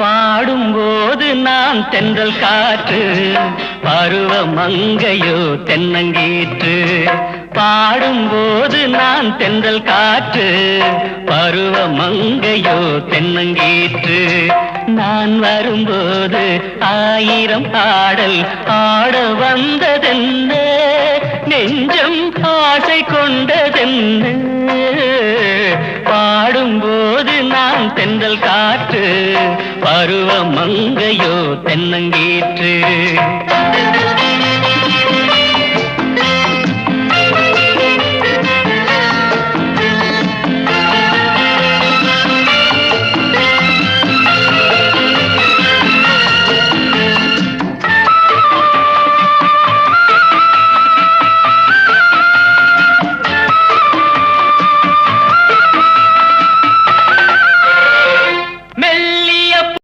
பாடும்போது நான் தென்றல் காற்று, பருவ மங்கையோ தென்னங்கீற்று. பாடும்போது நான் தென்றல் காற்று, பருவ மங்கையோ தென்னங்கீற்று. நான் வரும்போது ஆயிரம் பாடல் ஆட வந்ததென்ன, நெஞ்சம் ஆசை கொண்டதென்ன. பாடும்போது நான் தென்றல் காற்று, பருவ மங்கையோ தென்னங்கீற்று.